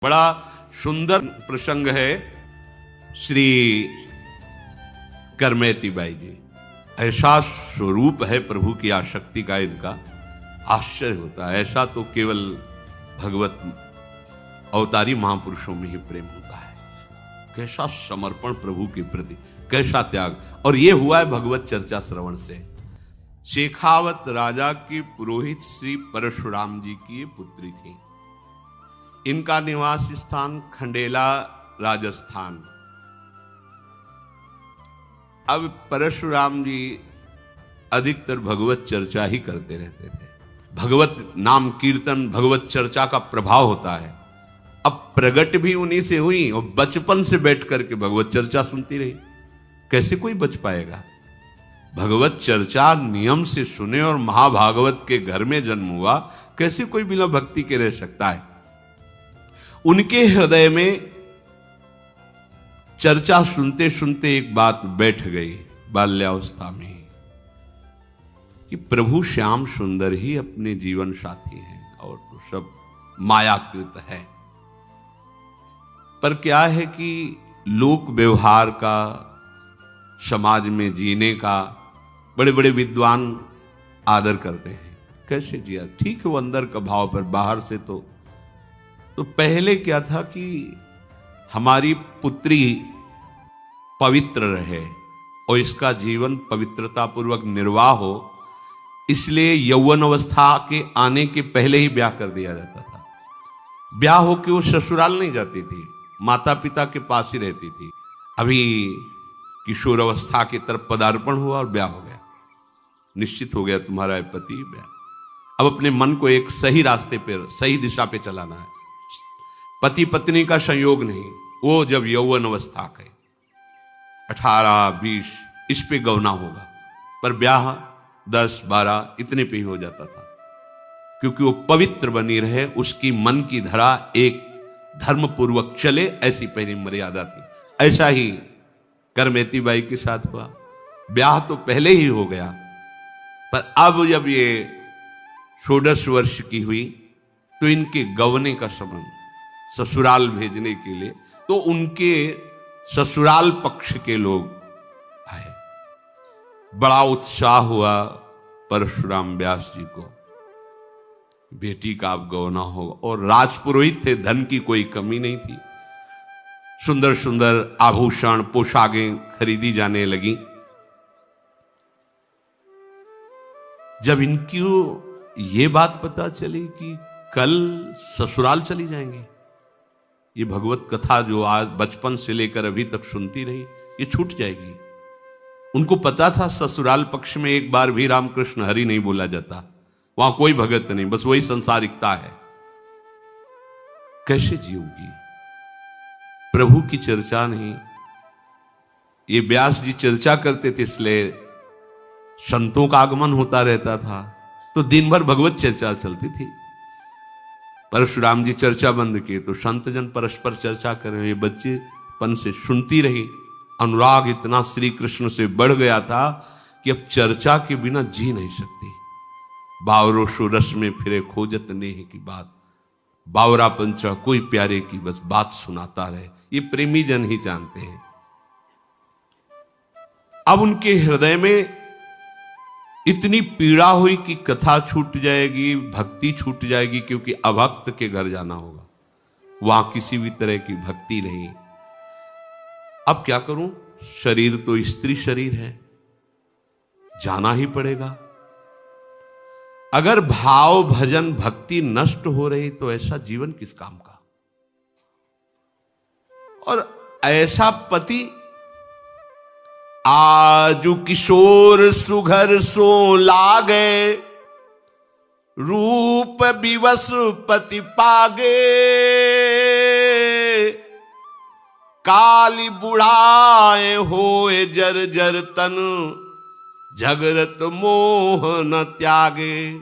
बड़ा सुंदर प्रसंग है। श्री करमेती बाई जी, ऐसा स्वरूप है प्रभु की आसक्ति का, इनका आश्चर्य होता है। ऐसा तो केवल भगवत अवतारी महापुरुषों में ही प्रेम होता है। कैसा समर्पण प्रभु के प्रति, कैसा त्याग। और यह हुआ है भगवत चर्चा श्रवण से। शेखावत राजा की पुरोहित श्री परशुराम जी की पुत्री थी। इनका निवास स्थान खंडेला राजस्थान। अब परशुराम जी अधिकतर भगवत चर्चा ही करते रहते थे। भगवत नाम कीर्तन, भगवत चर्चा का प्रभाव होता है। अब प्रगट भी उन्हीं से हुई और बचपन से बैठ करके भगवत चर्चा सुनती रही। कैसे कोई बच पाएगा? भगवत चर्चा नियम से सुने और महाभागवत के घर में जन्म हुआ, कैसे कोई बिना भक्ति के रह सकता है? उनके हृदय में चर्चा सुनते सुनते एक बात बैठ गई बाल्यावस्था में ही, कि प्रभु श्याम सुंदर ही अपने जीवन साथी हैं और तो सब मायाकृत है। पर क्या है कि लोक व्यवहार का, समाज में जीने का बड़े बड़े विद्वान आदर करते हैं। कैसे जिया? ठीक है, वो अंदर का भाव, पर बाहर से तो पहले क्या था कि हमारी पुत्री पवित्र रहे और इसका जीवन पवित्रता पूर्वक निर्वाह हो, इसलिए यौवन अवस्था के आने के पहले ही ब्याह कर दिया जाता था। ब्याह होके वो ससुराल नहीं जाती थी, माता पिता के पास ही रहती थी। अभी किशोर अवस्था की तरफ पदार्पण हुआ और ब्याह हो गया, निश्चित हो गया तुम्हारा पति ब्याह। अब अपने मन को एक सही रास्ते पर, सही दिशा पे चलाना है। पति पत्नी का संयोग नहीं, वो जब यौवन अवस्था के 18-20 इस पे गौना होगा, पर ब्याह 10-12 इतने पे ही हो जाता था, क्योंकि वो पवित्र बनी रहे, उसकी मन की धरा एक धर्म पूर्वक चले, ऐसी पहली मर्यादा थी। ऐसा ही करमेती बाई के साथ हुआ। ब्याह तो पहले ही हो गया, पर अब जब ये 16 वर्ष की हुई तो इनके गवने का संबंध, ससुराल भेजने के लिए, तो उनके ससुराल पक्ष के लोग आए। बड़ा उत्साह हुआ परशुराम व्यास जी को, बेटी का अब गौना होगा। और राजपुरोहित थे, धन की कोई कमी नहीं थी। सुंदर सुंदर आभूषण, पोशाकें खरीदी जाने लगी। जब इनकी ये बात पता चली कि कल ससुराल चली जाएंगे, ये भगवत कथा जो आज बचपन से लेकर अभी तक सुनती रही, ये छूट जाएगी। उनको पता था ससुराल पक्ष में एक बार भी रामकृष्ण हरि नहीं बोला जाता, वहां कोई भगत नहीं, बस वही संसारिकता है। कैसे जीऊंगी? प्रभु की चर्चा नहीं। ये व्यास जी चर्चा करते थे, इसलिए संतों का आगमन होता रहता था, तो दिन भर भगवत चर्चा चलती थी। परशुराम जी चर्चा बंद किए तो संतजन परस्पर चर्चा कर रहे। ये बच्चेपन से सुनती रही। अनुराग इतना श्री कृष्ण से बढ़ गया था कि अब चर्चा के बिना जी नहीं सकती। बावरो सो रस में फिरे खोजत नेह की बात, बावरा पंचा कोई प्यारे की बस बात सुनाता रहे। ये प्रेमी जन ही जानते हैं। अब उनके हृदय में इतनी पीड़ा हुई कि कथा छूट जाएगी, भक्ति छूट जाएगी, क्योंकि अभक्त के घर जाना होगा, वहां किसी भी तरह की भक्ति नहीं। अब क्या करूं? शरीर तो स्त्री शरीर है, जाना ही पड़ेगा। अगर भाव भजन भक्ति नष्ट हो रही तो ऐसा जीवन किस काम का? और ऐसा पति आजु किशोर सुघर सो लागे, रूप विवश पति पागे, काली बुढ़ाए होए जर जर तन, झगरत मोह न त्यागे।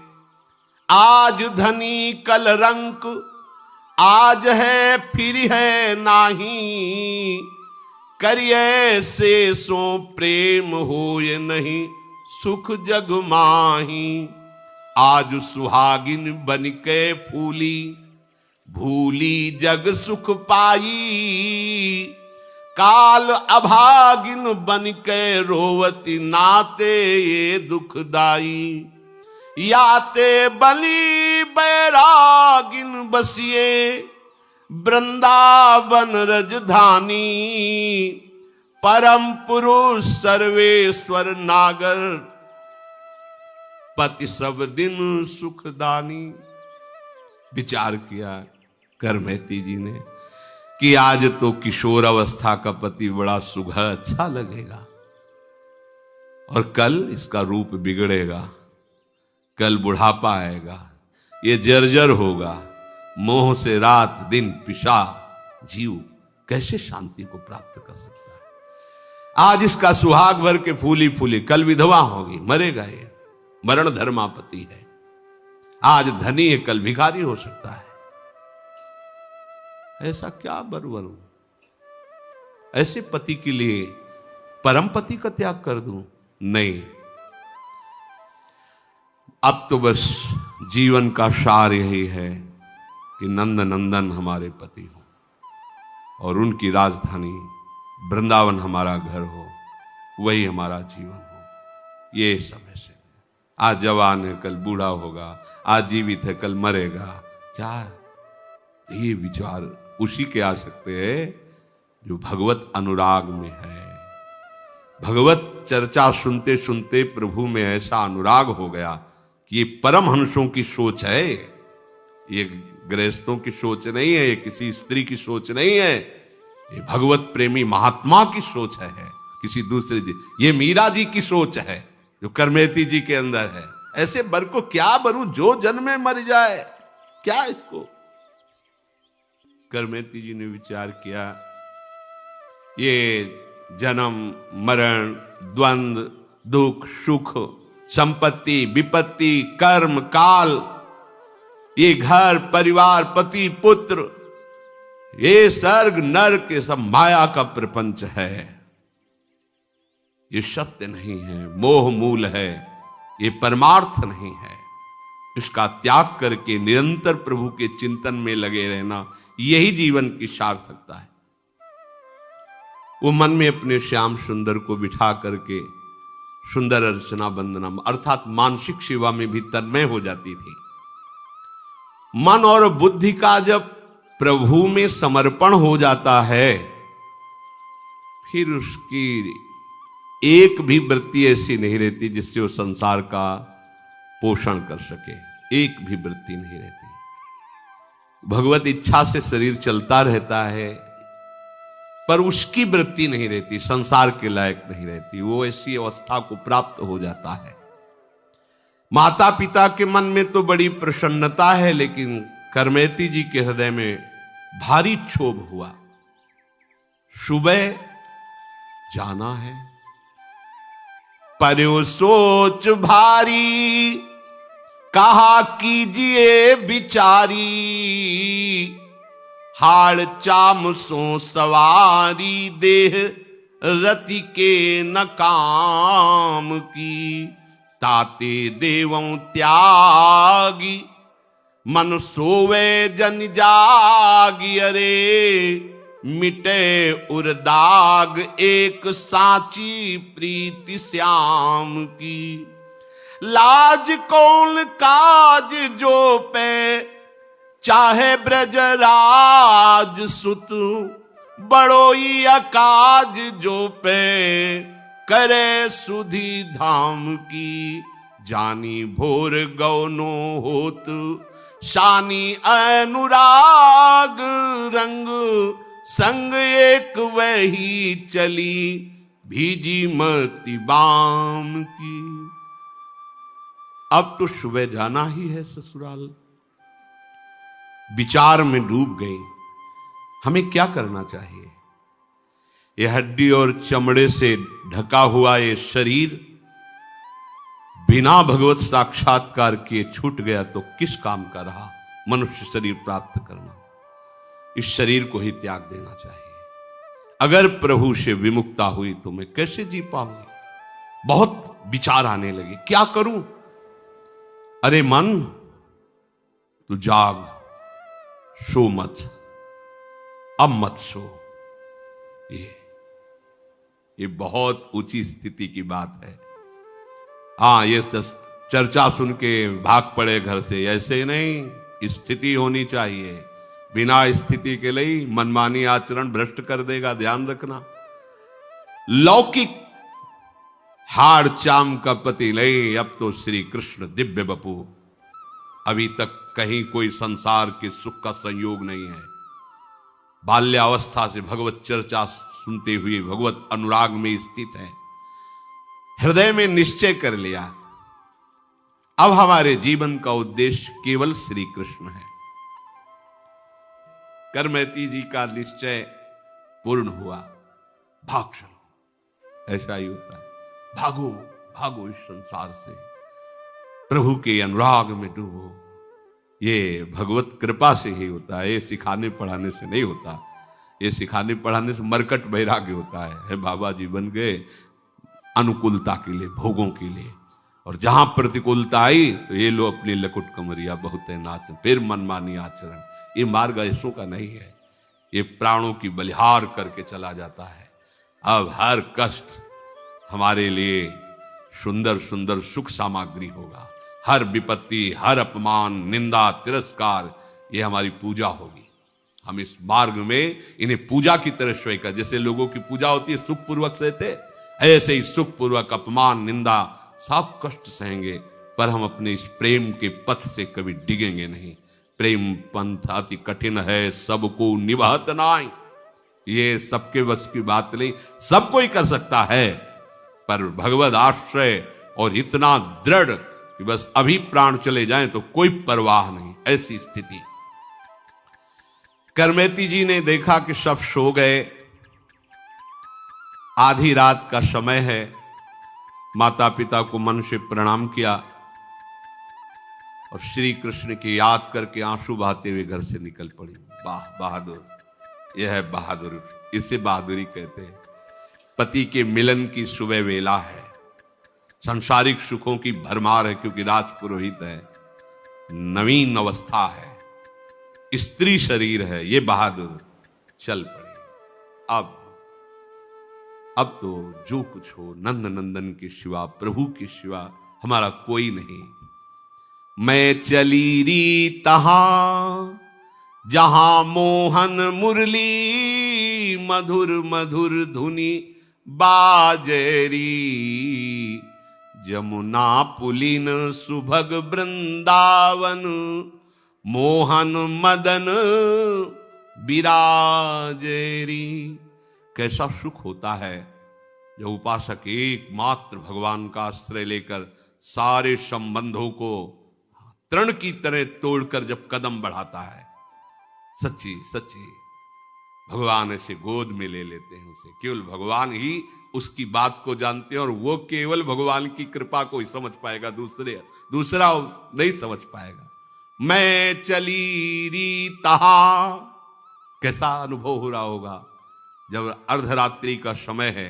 आज धनी कल रंक, आज है फिर है नाही, करिए से सो प्रेम होए नहीं, सुख जग माही। आज सुहागिन बन के फूली, भूली जग सुख पाई, काल अभागिन बन के रोवती नाते ये दुखदाई। याते बली बैरागिन बसिए, वृंदावन रजधानी। परम पुरुष सर्वेश्वर नागर, पति सब दिन सुखदानी। विचार किया करमैती जी ने कि आज तो किशोर अवस्था का पति बड़ा सुघड़ अच्छा लगेगा, और कल इसका रूप बिगड़ेगा, कल बुढ़ापा आएगा, ये जर्जर होगा, मोह से रात दिन पिशा, जीव कैसे शांति को प्राप्त कर सकता है। आज इसका सुहाग भर के फूली फूली, कल विधवा होगी, मरेगा ये, मरण धर्मापति है। आज धनी है, कल भिखारी हो सकता है। ऐसा क्या बरबर हूं, ऐसे पति के लिए परम पति का त्याग कर दूं? नहीं, अब तो बस जीवन का सार यही है कि नंद नंदन हमारे पति हो, और उनकी राजधानी वृंदावन हमारा घर हो, वही हमारा जीवन हो। ये सब ऐसे, आज जवान है कल बूढ़ा होगा, आज जीवित है कल मरेगा। क्या ये विचार उसी के आ सकते हैं जो भगवत अनुराग में है। भगवत चर्चा सुनते सुनते प्रभु में ऐसा अनुराग हो गया कि ये परमहंसों की सोच है, ये गृहस्थों की सोच नहीं है, ये किसी स्त्री की सोच नहीं है, ये भगवत प्रेमी महात्मा की सोच है, किसी दूसरे जी। ये मीरा जी की सोच है जो करमैती जी के अंदर है। ऐसे बर को क्या बरूं, जो जन्मे मर जाए, क्या इसको। करमैती जी ने विचार किया, ये जन्म मरण, द्वंद्व, दुख सुख, संपत्ति विपत्ति, कर्म काल, ये घर परिवार पति पुत्र, ये स्वर्ग नरक, ये सब माया का प्रपंच है, ये सत्य नहीं है, मोह मूल है, ये परमार्थ नहीं है। इसका त्याग करके निरंतर प्रभु के चिंतन में लगे रहना, यही जीवन की सार्थकता है। वो मन में अपने श्याम सुंदर को बिठा करके सुंदर अर्चना वंदना अर्थात मानसिक सेवा में भी तन्मय हो जाती थी। मन और बुद्धि का जब प्रभु में समर्पण हो जाता है, फिर उसकी एक भी वृत्ति ऐसी नहीं रहती जिससे वो संसार का पोषण कर सके, एक भी वृत्ति नहीं रहती। भगवत इच्छा से शरीर चलता रहता है, पर उसकी वृत्ति नहीं रहती, संसार के लायक नहीं रहती। वो ऐसी अवस्था को प्राप्त हो जाता है। माता पिता के मन में तो बड़ी प्रसन्नता है, लेकिन करमैती जी के हृदय में भारी क्षोभ हुआ। सुबह जाना है, पर्यो सोच भारी, कहा कीजिए बिचारी, हाड़ चाम सो सवारी, देह रति के न काम की। ताते देवों त्यागी, मन सोवे जन जागी, अरे मिटे उर्दाग एक साची प्रीति श्याम की। लाज कौन काज जो पे, चाहे ब्रजराज सुत, बड़ोई अकाज जो पे, करे सुधी धाम की। जानी भोर गौनो होत, शानी अनुराग, रंग संग एक वही चली, भीजी मति बाम की। अब तो सुबह जाना ही है ससुराल। विचार में डूब गई, हमें क्या करना चाहिए। ये हड्डी और चमड़े से ढका हुआ ये शरीर बिना भगवत साक्षात्कार किए छूट गया तो किस काम का रहा मनुष्य शरीर प्राप्त करना। इस शरीर को ही त्याग देना चाहिए। अगर प्रभु से विमुक्ता हुई तो मैं कैसे जी पाऊंगी। बहुत विचार आने लगे, क्या करूं। अरे मन तू जाग, सो मत, अब मत सो। ये बहुत ऊंची स्थिति की बात है। हाँ, ये चर्चा सुन के भाग पड़े घर से, ऐसे नहीं। स्थिति होनी चाहिए। बिना स्थिति के लिए मनमानी आचरण भ्रष्ट कर देगा, ध्यान रखना। लौकिक हाड़ चाम का पति नहीं, अब तो श्री कृष्ण दिव्य बपू। अभी तक कहीं कोई संसार के सुख का संयोग नहीं है। बाल्यावस्था से भगवत चर्चा सुनते हुए भगवत अनुराग में स्थित है। हृदय में निश्चय कर लिया, अब हमारे जीवन का उद्देश्य केवल श्री कृष्ण है। करमैती जी का निश्चय पूर्ण हुआ। भाग चलो, ऐसा ही होता है। भागो भागो इस संसार से, प्रभु के अनुराग में डूबो। ये भगवत कृपा से ही होता है, ये सिखाने पढ़ाने से नहीं होता। ये सिखाने पढ़ाने से मरकट वैराग्य होता है। बाबा जी बन गए अनुकूलता के लिए, भोगों के लिए, और जहां प्रतिकूलता आई तो ये लो अपनी लकुट कमरिया बहुत है नाच, फिर मनमानी आचरण। ये मार्ग ऐसों का नहीं है। ये प्राणों की बलिहार करके चला जाता है। अब हर कष्ट हमारे लिए सुंदर सुंदर सुख सामग्री होगा। हर विपत्ति, हर अपमान, निंदा, तिरस्कार, ये हमारी पूजा होगी। हम इस मार्ग में इन्हें पूजा की तरह स्वीकार, जैसे लोगों की पूजा होती है सुख पूर्वक सहते, ऐसे ही सुख पूर्वक अपमान, निंदा, सब कष्ट सहेंगे, पर हम अपने इस प्रेम के पथ से कभी डिगेंगे नहीं। प्रेम पंथ अति कठिन है, सबको निभात नाई। ये सबके बस की बात नहीं, सब कोई कर सकता है, पर भगवद आश्रय और इतना दृढ़ कि बस अभी प्राण चले जाएं तो कोई परवाह नहीं, ऐसी स्थिति। करमैती जी ने देखा कि सब सो गए, आधी रात का समय है। माता पिता को मन से प्रणाम किया और श्री कृष्ण की याद करके आंसू बहाते हुए घर से निकल पड़ी। वाह बहादुर, यह है बहादुर, इसे बहादुरी कहते हैं। पति के मिलन की सुबह वेला है, सांसारिक सुखों की भरमार है क्योंकि राजपुरोहित है, नवीन अवस्था है, स्त्री शरीर है। ये बहादुर चल पड़े। अब तो जो कुछ हो नंद नंदन के सिवा, प्रभु के सिवा हमारा कोई नहीं। मैं चली री तहां जहां मोहन मुरली, मधुर मधुर धुनी बाजेरी, जमुना पुलिन सुभग वृंदावन, मोहन मदन विराजेरी। कैसा सुख होता है जब उपासक एकमात्र भगवान का आश्रय लेकर सारे संबंधों को तृण की तरह तोड़कर जब कदम बढ़ाता है। सच्ची सच्ची भगवान ऐसे गोद में ले लेते हैं उसे। केवल भगवान ही उसकी बात को जानते हैं और वो केवल भगवान की कृपा को ही समझ पाएगा, दूसरा नहीं समझ पाएगा। मैं चली री तहा, कैसा अनुभव हो रहा होगा जब अर्धरात्रि का समय है,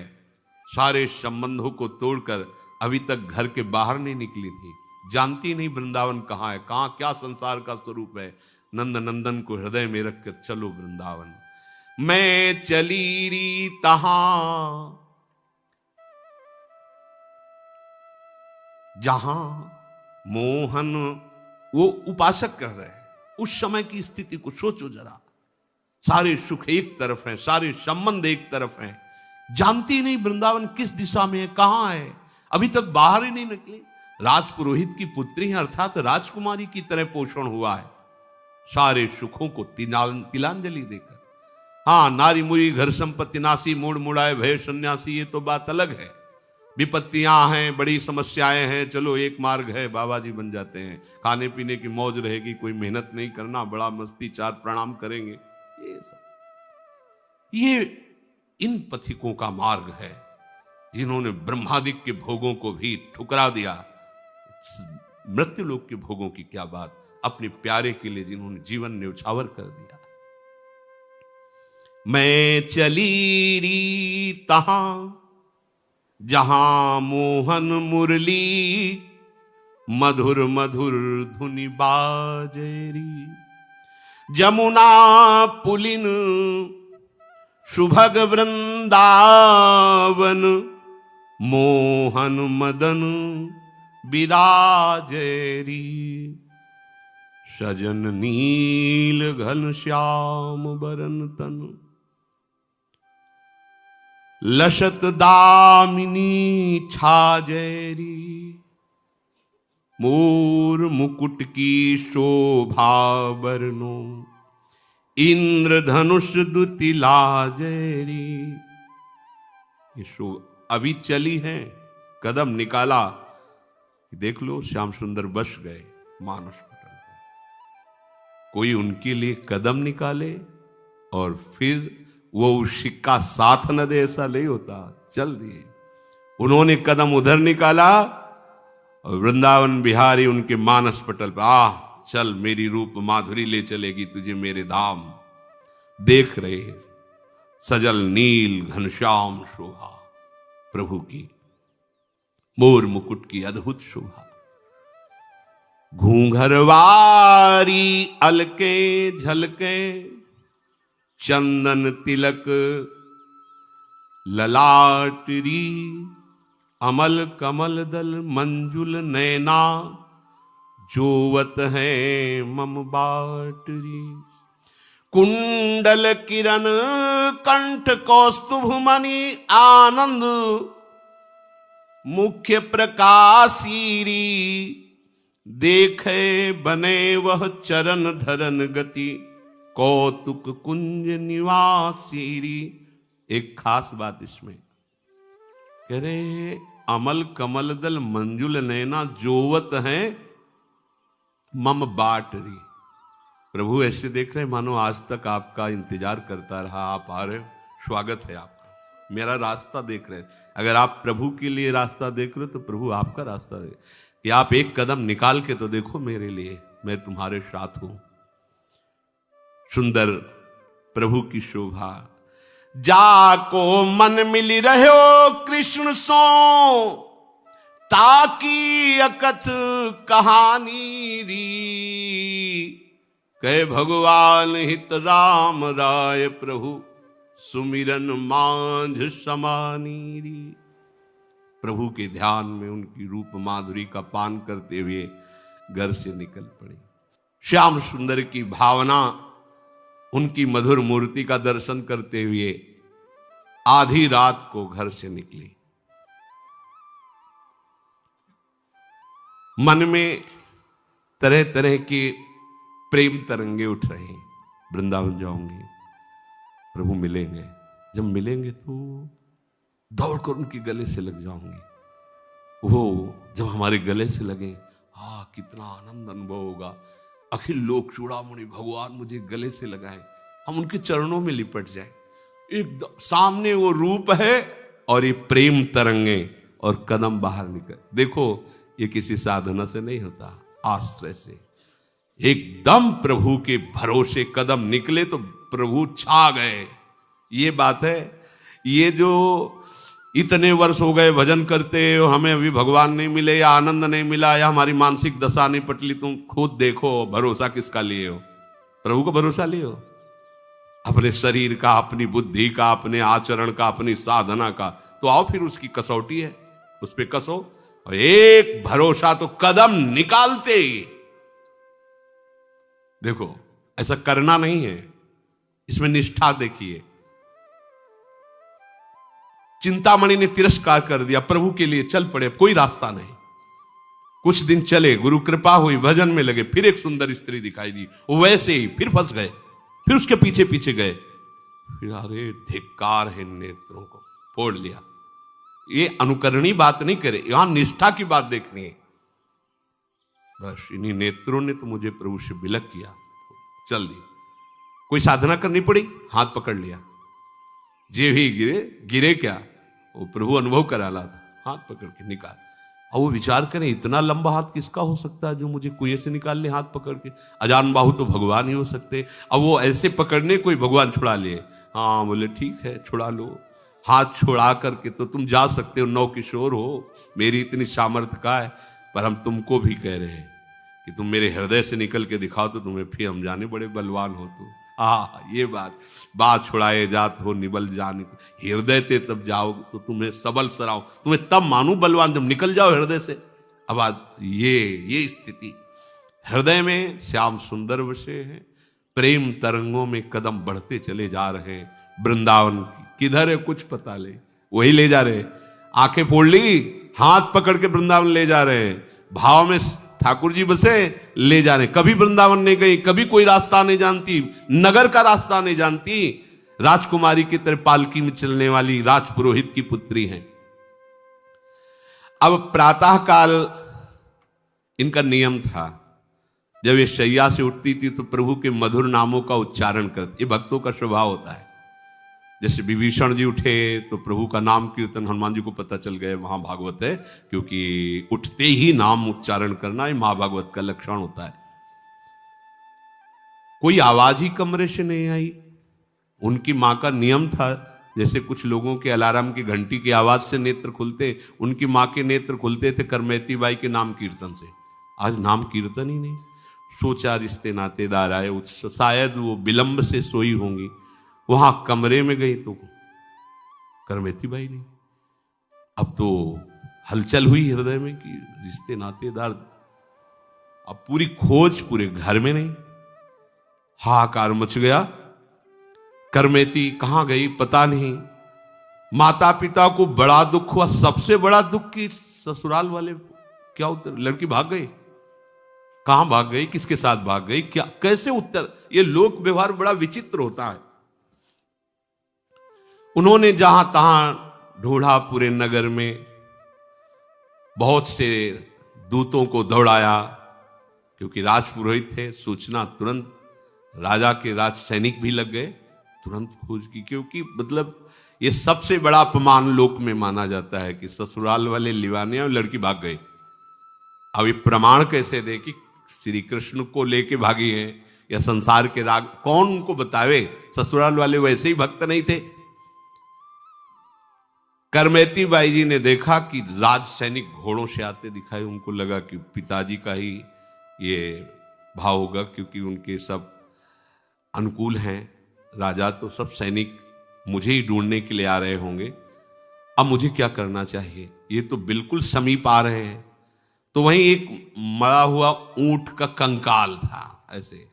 सारे संबंधों को तोड़कर अभी तक घर के बाहर नहीं निकली थी, जानती नहीं वृंदावन कहाँ है, कहाँ क्या संसार का स्वरूप है। नंद नंदन को हृदय में रखकर चलो वृंदावन। मैं चली री तहां जहां मोहन, वो उपासक कर रहे हैं। उस समय की स्थिति को सोचो जरा। सारे सुख एक तरफ हैं, सारे संबंध एक तरफ हैं, जानती नहीं वृंदावन किस दिशा में है, कहां है, अभी तक बाहर ही नहीं निकली। राजपुरोहित की पुत्री है, अर्थात राजकुमारी की तरह पोषण हुआ है, सारे सुखों को तिलांजलि देकर। हाँ, नारी मुई घर संपत्ति नासी, मूड मुड़ाए भय सन्यासी, ये तो बात अलग है। विपत्तियां हैं, बड़ी समस्याएं हैं, चलो एक मार्ग है, बाबा जी बन जाते हैं, खाने पीने की मौज रहेगी, कोई मेहनत नहीं करना, बड़ा मस्ती, चार प्रणाम करेंगे। ये सब ये इन पथिकों का मार्ग है जिन्होंने ब्रह्मादिक के भोगों को भी ठुकरा दिया। मृत्यु लोक के भोगों की क्या बात, अपने प्यारे के लिए जिन्होंने जीवन न्यौछावर कर दिया। मैं चली री तहां जहां मोहन मुरली, मधुर मधुर धुनि बाजेरी, जमुना पुलिन सुभग वृंदावन, मोहन मदन विराजेरी, सजन नील घन श्याम बरन तन, लसत दामिनी छाजेरी, मोर मुकुट की शोभा बरनो, इंद्रधनुष दुति लाजेरी। ये शो अभी चली है, कदम निकाला, देख लो श्याम सुंदर बस गए मानस पटल पे। कोई उनके लिए कदम निकाले और फिर वो सिक्का साथ न दे, ऐसा नहीं होता। चल दिए उन्होंने कदम उधर निकाला और वृंदावन बिहारी उनके मानस पटल पर, चल मेरी रूप माधुरी ले चलेगी तुझे मेरे धाम। देख रहे सजल नील घनश्याम शोभा प्रभु की, मोर मुकुट की अद्भुत शोभा, घूंघरवारी अलके झलके, चंदन तिलक ललाटरी, अमल कमल दल मंजुल नैना, जोवत है मम बाटरी, कुंडल किरण कंठ कौस्तुभ मणि आनंद, मुख्य प्रकाशीरी, देखे बने वह चरण धरन गति, कौतुक कुंज निवासीरी। एक खास बात इसमें कह रहे, अमल कमल दल मंजुल नैना, जोवत हैं मम बाटरी। प्रभु ऐसे देख रहे मानो आज तक आपका इंतजार करता रहा, आप आ रहे हो, स्वागत है आपका, मेरा रास्ता देख रहे हैं। अगर आप प्रभु के लिए रास्ता देख रहे हो तो प्रभु आपका रास्ता दे, कि आप एक कदम निकाल के तो देखो मेरे लिए, मैं तुम्हारे साथ हूं। सुंदर प्रभु की शोभा, जाको मन मिली रहो कृष्ण सो, ताकि अकथ कहानी री, कहे भगवान हित राम राय प्रभु, सुमिरन मांझ समानीरी। प्रभु के ध्यान में उनकी रूप माधुरी का पान करते हुए घर से निकल पड़े। श्याम सुंदर की भावना, उनकी मधुर मूर्ति का दर्शन करते हुए आधी रात को घर से निकली। मन में तरह तरह के प्रेम तरंगे उठ रहे हैं। वृंदावन जाऊंगी, प्रभु मिलेंगे, जब मिलेंगे तो दौड़कर उनके गले से लग जाऊंगी। वो जब हमारे गले से लगे, कितना आनंद अनुभव होगा। अखिल लोक चूड़ामणि भगवान मुझे गले से लगाए, हम उनके चरणों में लिपट जाए। एकदम सामने वो रूप है और ये प्रेम तरंगे और कदम बाहर निकल। देखो ये किसी साधना से नहीं होता, आश्रय से। एकदम प्रभु के भरोसे कदम निकले तो प्रभु छा गए। ये बात है। ये जो इतने वर्ष हो गए भजन करते हो, हमें अभी भगवान नहीं मिले या आनंद नहीं मिला या हमारी मानसिक दशा नहीं पटली, तुम खुद देखो भरोसा किसका लिए हो? प्रभु को भरोसा लिए हो? अपने शरीर का, अपनी बुद्धि का, अपने आचरण का, अपनी साधना का। तो आओ फिर उसकी कसौटी है, उस पर कसो। और एक भरोसा तो कदम निकालते ही देखो, ऐसा करना नहीं है, इसमें निष्ठा देखिए। चिंतामणि ने तिरस्कार कर दिया, प्रभु के लिए चल पड़े, कोई रास्ता नहीं। कुछ दिन चले, गुरु कृपा हुई, भजन में लगे, फिर एक सुंदर स्त्री दिखाई दी, वो वैसे ही फिर फंस गए, फिर उसके पीछे पीछे गए। फिर अरे धिक्कार है, नेत्रों को फोड़ लिया। ये अनुकरणीय बात नहीं करे, यहां निष्ठा की बात देखनी है। बस इन्हीं नेत्रों ने तो मुझे प्रभु से विलग किया, चल दी। कोई साधना करनी पड़ी, हाथ पकड़ लिया, जे भी गिरे गिरे क्या, वो प्रभु अनुभव करा ला था, हाथ पकड़ के निकाल। और वो विचार करें, इतना लंबा हाथ किसका हो सकता है जो मुझे कुएं से निकाल ले हाथ पकड़ के? अजान बाहु तो भगवान ही हो सकते। अब वो ऐसे पकड़ने कोई भगवान छुड़ा लिए? हाँ, बोले ठीक है छुड़ा लो। हाथ छुड़ा करके तो तुम जा सकते हो, नौ किशोर हो, मेरी इतनी सामर्थ्य का है। पर हम तुमको भी कह रहे हैं, कि तुम मेरे हृदय से निकल के दिखाओ तो तुम्हें फिर हम जाने बड़े बलवान हो तुम। ये बात छुड़ाए जात हो निबल जाने, हृदय ते तब जाओ तो तुम्हें सबल सराओ, तुम्हें तब मानू बलवान जब निकल जाओ हृदय से। अब आज ये स्थिति हृदय में श्याम सुंदर बसे हैं, प्रेम तरंगों में कदम बढ़ते चले जा रहे हैं। वृंदावन किधर है कुछ पता ले, वही ले जा रहे, आंखें फोड़ ली, हाथ पकड़ के वृंदावन ले जा रहे हैं। भाव में ठाकुर जी बसे, ले जा रहे। कभी वृंदावन नहीं गई, कभी कोई रास्ता नहीं जानती, नगर का रास्ता नहीं जानती, राजकुमारी की तरह पालकी में चलने वाली राजपुरोहित की पुत्री हैं। अब प्रातः काल इनका नियम था, जब ये शैया से उठती थी तो प्रभु के मधुर नामों का उच्चारण करती। ये भक्तों का स्वभाव होता है। जैसे विभीषण जी उठे तो प्रभु का नाम कीर्तन, हनुमान जी को पता चल गया महाभागवत है, क्योंकि उठते ही नाम उच्चारण करना ये महाभागवत का लक्षण होता है। कोई आवाज ही कमरे से नहीं आई। उनकी मां का नियम था, जैसे कुछ लोगों के अलार्म की घंटी की आवाज से नेत्र खुलते, उनकी मां के नेत्र खुलते थे करमैती बाई के नाम कीर्तन से। आज नाम कीर्तन ही नहीं। सोचा रिश्ते नातेदार आए, शायद वो विलंब से सोई होंगी। वहां कमरे में गई तो करमैती बाई नहीं। अब तो हलचल हुई हृदय में कि रिश्ते नातेदार, अब पूरी खोज पूरे घर में नहीं, हाहाकार मच गया। करमैती कहां गई पता नहीं। माता पिता को बड़ा दुख हुआ, सबसे बड़ा दुख की ससुराल वाले क्या उत्तर, लड़की भाग गई, कहां भाग गई, किसके साथ भाग गई, क्या कैसे उत्तर। ये लोक व्यवहार बड़ा विचित्र होता है। उन्होंने जहां तहां ढूंढा, पूरे नगर में बहुत से दूतों को दौड़ाया, क्योंकि राजपुरोहित थे। सूचना तुरंत, राजा के राज सैनिक भी लग गए, तुरंत खोज की, क्योंकि मतलब ये सबसे बड़ा अपमान लोक में माना जाता है कि ससुराल वाले लिवाने और लड़की भाग गए। अब ये प्रमाण कैसे दे कि श्री कृष्ण को लेके भागी है या संसार के राग, कौन उनको बतावे। ससुराल वाले वैसे ही भक्त नहीं थे। करमैती बाई जी ने देखा कि राज सैनिक घोड़ों से आते दिखाई। उनको लगा कि पिताजी का ही ये भाव होगा, क्योंकि उनके सब अनुकूल हैं राजा, तो सब सैनिक मुझे ही ढूंढने के लिए आ रहे होंगे। अब मुझे क्या करना चाहिए, ये तो बिल्कुल समीप आ रहे हैं। तो वहीं एक मरा हुआ ऊंट का कंकाल था, ऐसे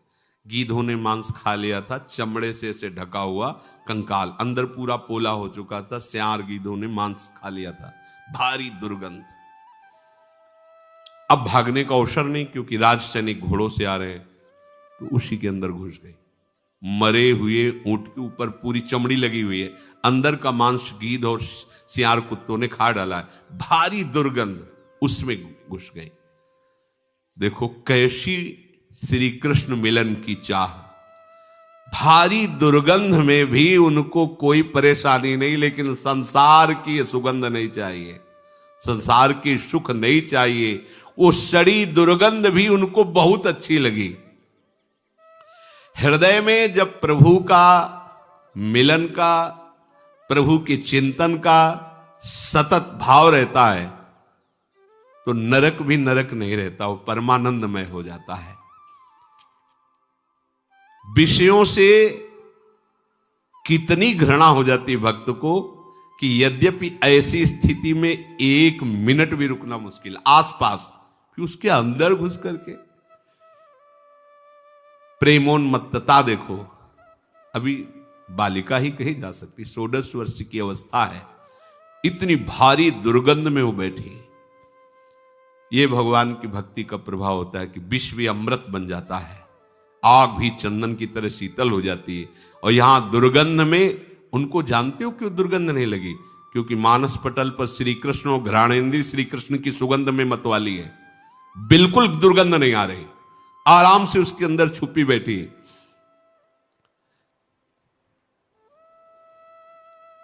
गीधों ने मांस खा लिया था, चमड़े से ऐसे ढका हुआ कंकाल, अंदर पूरा पोला हो चुका था, सियार गीधों ने मांस खा लिया था, भारी दुर्गंध। अब भागने का अवसर नहीं, क्योंकि राज सैनिक घोड़ों से आ रहे हैं, तो उसी के अंदर घुस गई। मरे हुए ऊंट के ऊपर पूरी चमड़ी लगी हुई है, अंदर का मांस गीध और सियार कुत्तों ने खा डाला है, भारी दुर्गंध, उसमें घुस गई। देखो कैसी श्री कृष्ण मिलन की चाह। भारी दुर्गंध में भी उनको कोई परेशानी नहीं, लेकिन संसार की सुगंध नहीं चाहिए, संसार की सुख नहीं चाहिए। वो सड़ी दुर्गंध भी उनको बहुत अच्छी लगी। हृदय में जब प्रभु का मिलन का, प्रभु के चिंतन का सतत भाव रहता है, तो नरक भी नरक नहीं रहता, वो परमानंदमय हो जाता है। विषयों से कितनी घृणा हो जाती है भक्त को कि यद्यपि ऐसी स्थिति में 1 मिनट भी रुकना मुश्किल, आसपास फिर उसके अंदर घुस करके प्रेमोन्मत्तता देखो। अभी बालिका ही कही जा सकती, 16 वर्ष की अवस्था है, इतनी भारी दुर्गंध में वो बैठी। ये भगवान की भक्ति का प्रभाव होता है कि विष भी अमृत बन जाता है, आग भी चंदन की तरह शीतल हो जाती है। और यहां दुर्गंध में उनको जानते हो क्यों दुर्गंध नहीं लगी, क्योंकि मानस पटल पर श्री कृष्ण और घ्राणेंद्री श्री कृष्ण की सुगंध में मतवाली है, बिल्कुल दुर्गंध नहीं आ रही, आराम से उसके अंदर छुपी बैठी।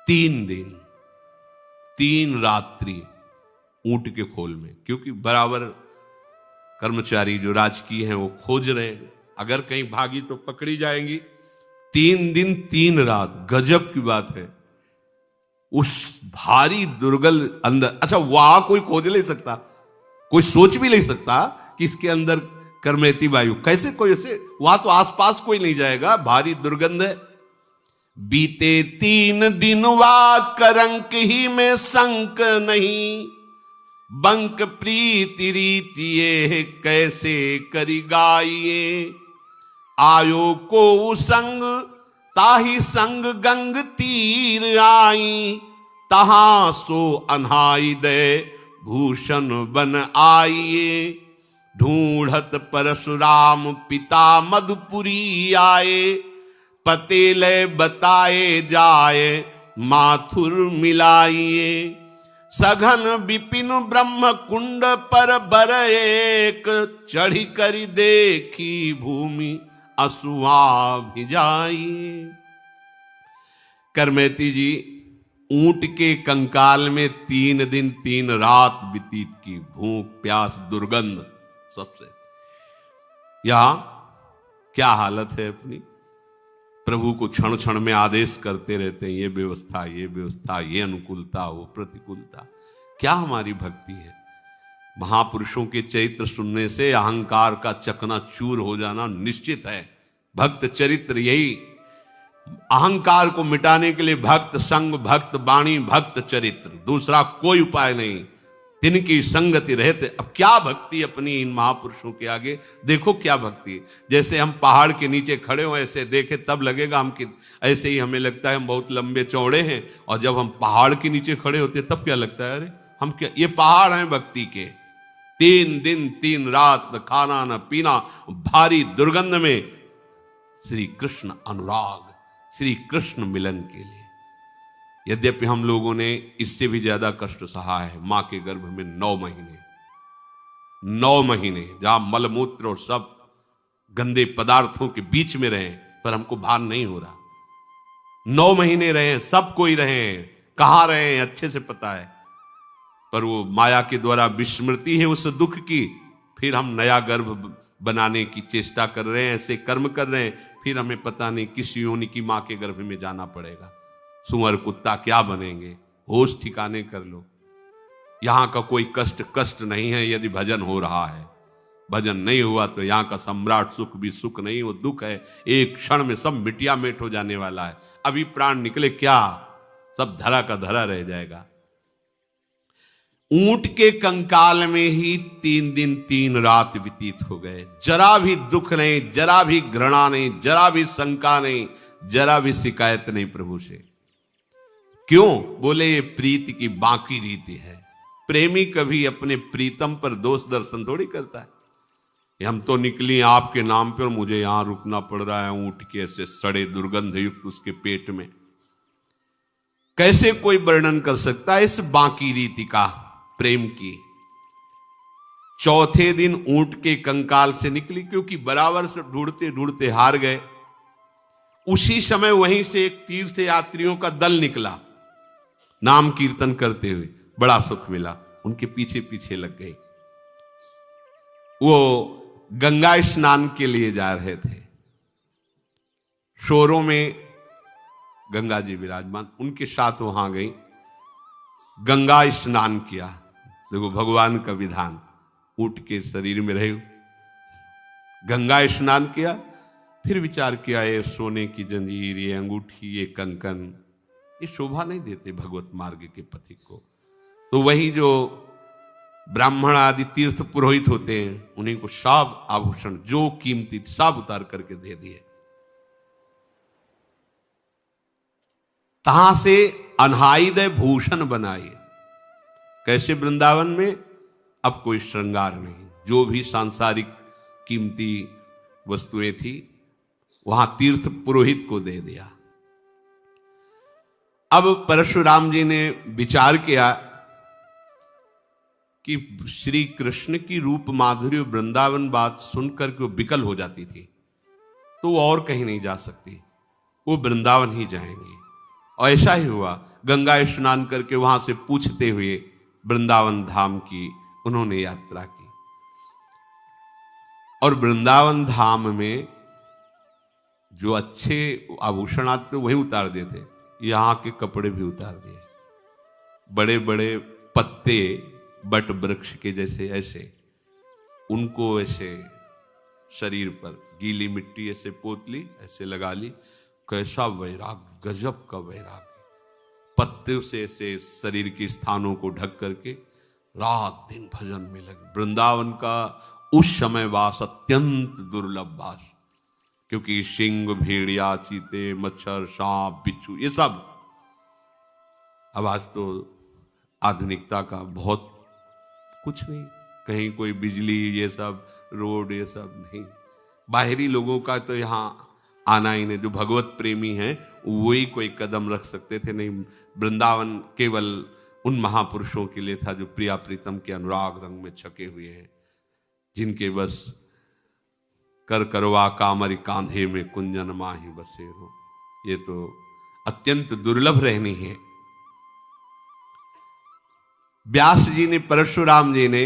3 दिन 3 रात्रि ऊंट के खोल में, क्योंकि बराबर कर्मचारी जो राजकीय हैं वो खोज रहे हैं, अगर कहीं भागी तो पकड़ी जाएंगी। 3 दिन 3 रात, गजब की बात है। उस भारी दुर्गंध अंदर, अच्छा वहां कोई खोज नहीं सकता, कोई सोच भी नहीं सकता कि इसके अंदर करमेती वायु, कैसे कोई ऐसे, वहां तो आसपास कोई नहीं जाएगा, भारी दुर्गंध है। बीते 3 दिन वा करंक ही में संक नहीं, बंक प्रीति रीति ये कैसे करी गाइए। आयो को संग ताही संग गंग तीर आई, तहां सो अनहाई दे भूषण बन आइए। ढूंढत परशुराम पिता मधुपुरी आए, पतेले बताए जाए माथुर मिलाइए। सघन विपिन ब्रह्म कुंड पर बर एक, चढ़ी कर देखी भूमि असुआ भिजाइए। करमेती जी ऊंट के कंकाल में 3 दिन 3 रात व्यतीत की, भूख प्यास दुर्गंध सबसे। यहां क्या हालत है अपनी, प्रभु को क्षण क्षण में आदेश करते रहते हैं, ये व्यवस्था, ये व्यवस्था, ये अनुकूलता, वो प्रतिकूलता। क्या हमारी भक्ति है। महापुरुषों के चरित्र सुनने से अहंकार का चकनाचूर हो जाना निश्चित है। भक्त चरित्र यही, अहंकार को मिटाने के लिए भक्त संग, भक्त वाणी, भक्त चरित्र, दूसरा कोई उपाय नहीं। तिनकी संगति रहते। अब क्या भक्ति अपनी इन महापुरुषों के आगे, देखो क्या भक्ति है। जैसे हम पहाड़ के नीचे खड़े हो ऐसे देखे तब लगेगा हम कि, ऐसे ही हमें लगता है हम बहुत लंबे चौड़े हैं, और जब हम पहाड़ के नीचे खड़े होते तब क्या लगता है, अरे हम क्या, ये पहाड़ हैं भक्ति के। 3 दिन 3 रात न खाना न पीना, भारी दुर्गंध में श्री कृष्ण अनुराग, श्री कृष्ण मिलन के लिए। यद्यपि हम लोगों ने इससे भी ज्यादा कष्ट सहा है। मां के गर्भ में 9 महीने जहां मलमूत्र और सब गंदे पदार्थों के बीच में रहे, पर हमको भान नहीं हो रहा। 9 महीने रहे, सब कोई रहे, कहां रहे अच्छे से पता है, पर वो माया के द्वारा विस्मृति है उस दुख की। फिर हम नया गर्भ बनाने की चेष्टा कर रहे हैं, ऐसे कर्म कर रहे हैं, फिर हमें पता नहीं किस योनि की मां के गर्भ में जाना पड़ेगा। सुअर कुत्ता क्या बनेंगे, होश ठिकाने कर लो। यहां का कोई कष्ट नहीं है यदि भजन हो रहा है। भजन नहीं हुआ तो यहां का सम्राट सुख भी सुख नहीं, वो दुख है। एक क्षण में सब मिटिया मेट हो जाने वाला है। अभी प्राण निकले क्या, सब धरा का धरा रह जाएगा। ऊंट के कंकाल में ही 3 दिन 3 रात व्यतीत हो गए। जरा भी दुख नहीं, जरा भी घृणा नहीं, जरा भी शंका नहीं, जरा भी शिकायत नहीं प्रभु से। क्यों? बोले ये प्रीति की बाकी रीति है। प्रेमी कभी अपने प्रीतम पर दोष दर्शन थोड़ी करता है। हम तो निकली आपके नाम पे और मुझे यहां रुकना पड़ रहा है ऊंट के ऐसे सड़े दुर्गंध युक्त उसके पेट में। कैसे कोई वर्णन कर सकता है इस बाकी रीति का, प्रेम की। 4थे दिन ऊंट के कंकाल से निकली, क्योंकि बराबर से ढूंढते ढूंढते हार गए। उसी समय वहीं से एक तीर्थ यात्रियों का दल निकला, नाम कीर्तन करते हुए। बड़ा सुख मिला, उनके पीछे पीछे लग गए। वो गंगा स्नान के लिए जा रहे थे। शोरों में गंगा जी विराजमान, उनके साथ वहां गई, गंगा स्नान किया। देखो भगवान का विधान, ऊंट के शरीर में रहे, गंगा स्नान किया। फिर विचार किया, ये सोने की जंजीर, ये अंगूठी, ये कंकन, ये शोभा नहीं देते भगवत मार्ग के पथिक को। तो वही जो ब्राह्मण आदि तीर्थ पुरोहित होते हैं, उन्हीं को सब आभूषण जो कीमती सब उतार करके दे दिए। तहां से अनहाइदय भूषण बनाए। कैसे? वृंदावन में अब कोई श्रृंगार नहीं, जो भी सांसारिक कीमती वस्तुएं थी वहां तीर्थ पुरोहित को दे दिया। अब परशुराम जी ने विचार किया कि श्री कृष्ण की रूप माधुर्य वृंदावन बात सुनकर के वो विकल हो जाती थी, तो वो और कहीं नहीं जा सकती, वो वृंदावन ही जाएंगे। और ऐसा ही हुआ। गंगा स्नान करके वहां से पूछते हुए वृंदावन धाम की उन्होंने यात्रा की। और वृंदावन धाम में जो अच्छे आभूषण आते वही उतार देते, यहां के कपड़े भी उतार दिए। बड़े बड़े पत्ते बट वृक्ष के जैसे ऐसे उनको ऐसे शरीर पर गीली मिट्टी ऐसे पोत ली, ऐसे लगा ली। कैसा वैराग्य, गजब का वैराग्य। पत्ते से ऐसे शरीर के स्थानों को ढक करके रात दिन भजन में लगे। वृंदावन का उस समय वास अत्यंत दुर्लभ वास, क्योंकि सिंह, भेड़िया, चीते, मच्छर, सांप, बिच्छू, ये सब। अब आज तो आधुनिकता का बहुत कुछ नहीं, कहीं कोई बिजली, ये सब रोड, ये सब नहीं। बाहरी लोगों का तो यहाँ आना ही नहीं। जो भगवत प्रेमी हैं वही कोई कदम रख सकते थे, नहीं। वृंदावन केवल उन महापुरुषों के लिए था जो प्रिया प्रीतम के अनुराग रंग में छके हुए हैं, जिनके बस कर करवा कामरी कांधे में कुंजन माही बसेरो। ये तो अत्यंत दुर्लभ रहनी है। व्यास जी ने, परशुराम जी ने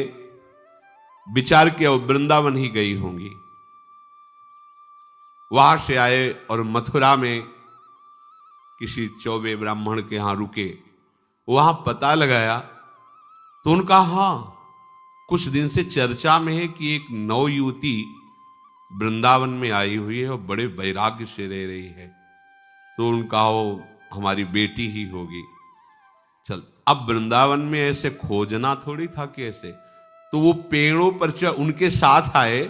विचार किया वृंदावन ही गई होंगी। वहां से आए और मथुरा में किसी चौबे ब्राह्मण के यहां रुके। वहां पता लगाया तो उनका, हाँ, कुछ दिन से चर्चा में है कि एक नवयुवती वृंदावन में आई हुई है और बड़े वैराग्य से रह रही है। तो उनका, वो हमारी बेटी ही होगी। चल, अब वृंदावन में ऐसे खोजना थोड़ी था कि ऐसे, तो वो पेड़ों पर उनके साथ आए